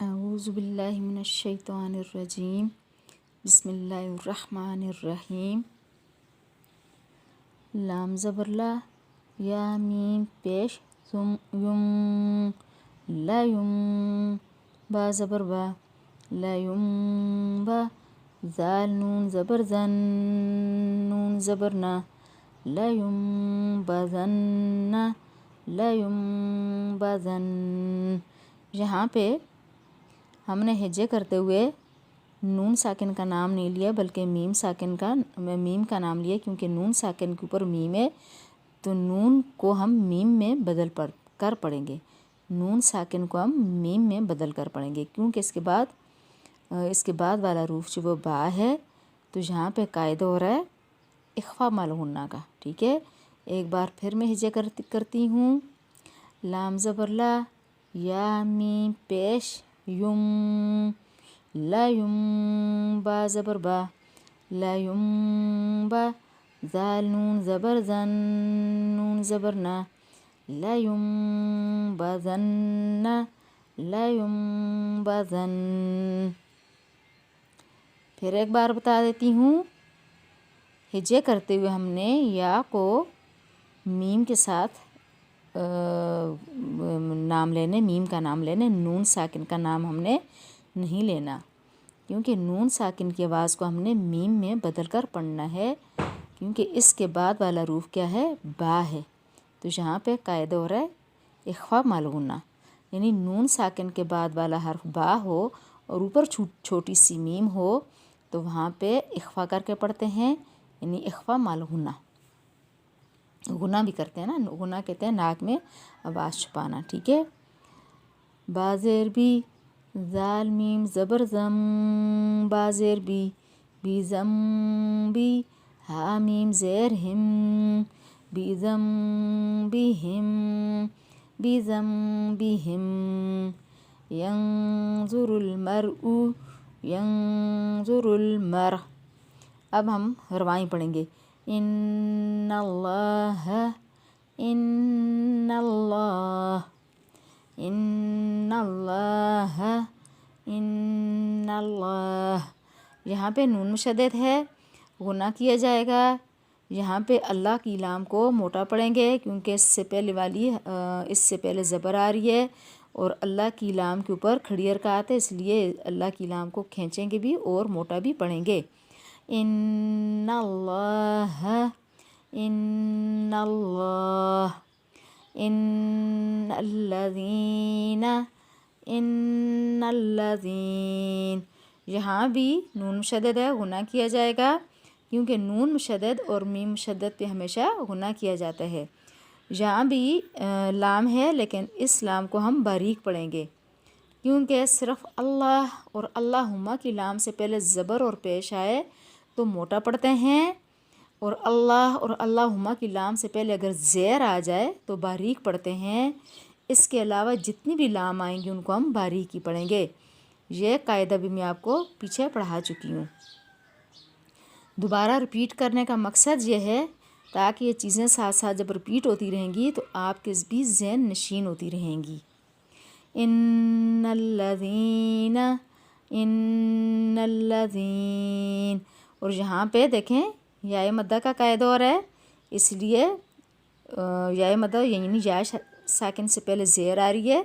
اعوذ باللہ من الشیطان الرجیم بسم اللہ الرحمن الرحیم لام زبر لا یا میم پیش ثم یم لا یم با زبر با لا یم با ذال نون زبر زن نون زبر نا لا یم با زن لا یم با زن۔ یہاں پہ ہم نے ہجے کرتے ہوئے نون ساکن کا نام نہیں لیا بلکہ میم کا نام لیا، کیونکہ نون ساکن کے اوپر میم ہے تو نون کو ہم میم میں بدل کر پڑھیں گے، نون ساکن کو ہم میم میں بدل کر پڑھیں گے، کیونکہ اس کے بعد والا حروف جو وہ با ہے تو یہاں پہ قاعدہ ہو رہا ہے اخفا مال غنہ کا۔ ٹھیک ہے، ایک بار پھر میں ہجے کرتی ہوں۔ لام زبر لا یا میم پیش یم لا یم با زبر با لا یم با ذال نون زبر زن نون زبر نا لا یم با زن لا یم با زن۔ پھر ایک بار بتا دیتی ہوں، ہجے کرتے ہوئے ہم نے یا کو میم کے ساتھ نام لینے، میم کا نام لینے، نون ساکن کا نام ہم نے نہیں لینا، کیونکہ نون ساکن کی آواز کو ہم نے میم میں بدل کر پڑھنا ہے، کیونکہ اس کے بعد والا حروف کیا ہے؟ با ہے، تو یہاں پہ قاعدہ ہو رہا ہے اخفا مال غنہ، یعنی نون ساکن کے بعد والا حرف با ہو اور اوپر چھوٹی سی میم ہو تو وہاں پہ اخفا کر کے پڑھتے ہیں، یعنی اخفا مال غنہ۔ غنہ بھی کرتے ہیں نا، غنہ کہتے ہیں ناک میں آواز چھپانا۔ ٹھیک ہے، با زیر بی ذال میم زبر زم با زیر بی بی زم بی ہا میم زیر ہم بی زم بی ہم بی زم بی ہم ینظر المرء ینظر المرء۔ اب ہم روائیں پڑھیں گے، ان اللہ ان اللہ ان اللہ ان اللہ۔ یہاں پہ نون مشدد ہے، غنہ کیا جائے گا، یہاں پہ اللہ کی لام کو موٹا پڑھیں گے کیونکہ اس سے پہلے زبر آ رہی ہے اور اللہ کی لام کے اوپر کھڑی حرکات ہے، اس لیے اللہ کی لام کو کھینچیں گے بھی اور موٹا بھی پڑھیں گے۔ ان اللہ ان اللہ ان الذین ان الذین۔ یہاں بھی نون مشدد ہے، غنہ کیا جائے گا، کیونکہ نون مشدد اور میم مشدد پہ ہمیشہ غنہ کیا جاتا ہے۔ یہاں بھی لام ہے لیکن اس لام کو ہم باریک پڑھیں گے، کیونکہ صرف اللہ اور اللہم کی لام سے پہلے زبر اور پیش آئے تو موٹا پڑھتے ہیں، اور اللہ اور اللہم کی لام سے پہلے اگر زیر آ جائے تو باریک پڑھتے ہیں۔ اس کے علاوہ جتنی بھی لام آئیں گی ان کو ہم باریک ہی پڑھیں گے۔ یہ قاعدہ بھی میں آپ کو پیچھے پڑھا چکی ہوں، دوبارہ رپیٹ کرنے کا مقصد یہ ہے تاکہ یہ چیزیں ساتھ ساتھ جب رپیٹ ہوتی رہیں گی تو آپ کے بھی ذہن نشین ہوتی رہیں گی۔ ان الذین ان الذین، اور یہاں پہ دیکھیں یا مدہ کا قاعدہ ہو رہا ہے، اس لیے یا مدہ یعنی یا ساکن سے پہلے زیر آ رہی ہے،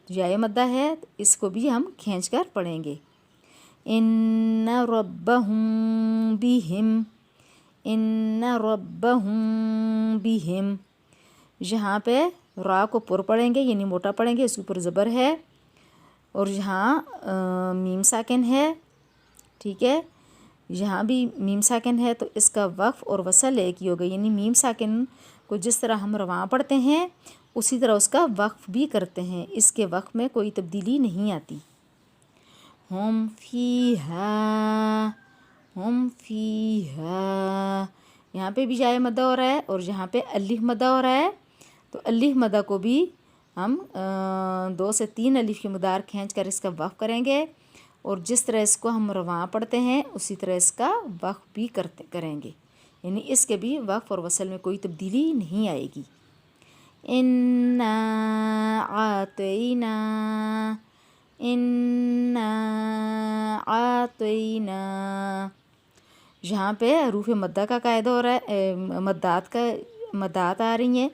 یا مدہ ہے، اس کو بھی ہم کھینچ کر پڑھیں گے۔ ان ربہم بہم ان ربہم بہم۔ یہاں پہ را کو پر پڑھیں گے یعنی موٹا پڑھیں گے، اس کے اوپر زبر ہے اور یہاں میم ساکن ہے۔ ٹھیک ہے، یہاں بھی میم ساکن ہے تو اس کا وقف اور وصل ایک ہی ہوگا، یعنی میم ساکن کو جس طرح ہم رواں پڑھتے ہیں اسی طرح اس کا وقف بھی کرتے ہیں، اس کے وقف میں کوئی تبدیلی نہیں آتی۔ ہم فیہا ہم فیہا، یہاں پہ بھی جائے مدہ ہو رہا ہے اور یہاں پہ الف مدہ ہو رہا ہے، تو الف مدہ کو بھی ہم 2 سے 3 الف کی مدار کھینچ کر اس کا وقف کریں گے، اور جس طرح اس کو ہم رواں پڑھتے ہیں اسی طرح اس کا وقف بھی کریں گے، یعنی اس کے بھی وقف اور وصل میں کوئی تبدیلی نہیں آئے گی۔ اِنَّا أَعْطَيْنَا انا اعطینا. یہاں پہ حروف مدہ کا قاعدہ ہو رہا ہے، مدات آ رہی ہیں.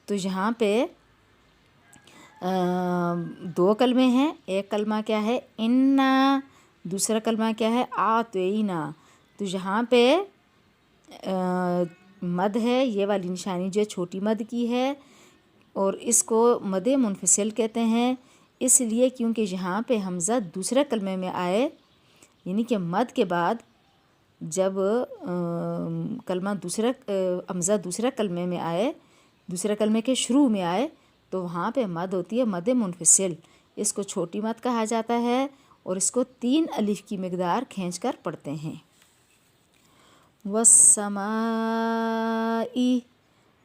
تو یہاں پہ دو کلمے ہیں. ایک کلمہ کیا ہے؟ انا. دوسرا کلمہ کیا ہے؟ اعطینا. تو یہاں پہ مد ہے، یہ والی نشانی جو چھوٹی مد کی ہے، اور اس کو مد منفصل کہتے ہیں. اس لیے کیونکہ یہاں پہ حمزہ دوسرے کلمے میں آئے، یعنی کہ مد کے بعد جب حمزہ دوسرے کلمے میں آئے، دوسرے کلمے کے شروع میں آئے، تو وہاں پہ مد ہوتی ہے مد منفصل. اس کو چھوٹی مد کہا جاتا ہے، اور اس کو 3 الف کی مقدار کھینچ کر پڑھتے ہیں. والسماء.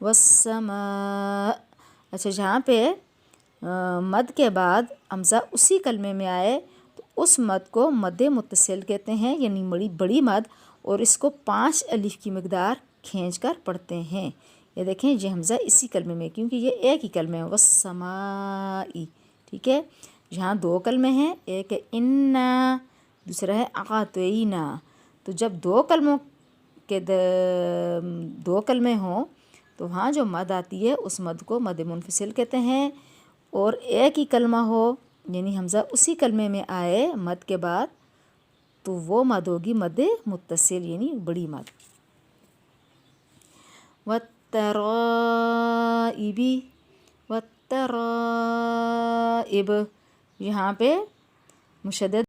والسماء. اچھا، جہاں پہ مد کے بعد حمزہ اسی کلمے میں آئے تو اس مد کو مد متصل کہتے ہیں، یعنی بڑی مد، اور اس کو 5 الف کی مقدار کھینچ کر پڑھتے ہیں. یہ دیکھیں، یہ حمزہ اسی کلمے میں، کیونکہ یہ ایک ہی کلمہ ہے، والسماء. ٹھیک ہے، یہاں 2 کلمے ہیں، ایک ہے انا، دوسرا ہے اعطینا. تو جب 2 کلمے ہوں تو وہاں جو مد آتی ہے اس مد کو مد منفصل کہتے ہیں. اور ایک ہی کلمہ ہو، یعنی حمزہ اسی کلمے میں آئے مد کے بعد، تو وہ مد ہوگی مد متصل، یعنی بڑی مد. والترائب. والترائب. یہاں پہ مشدد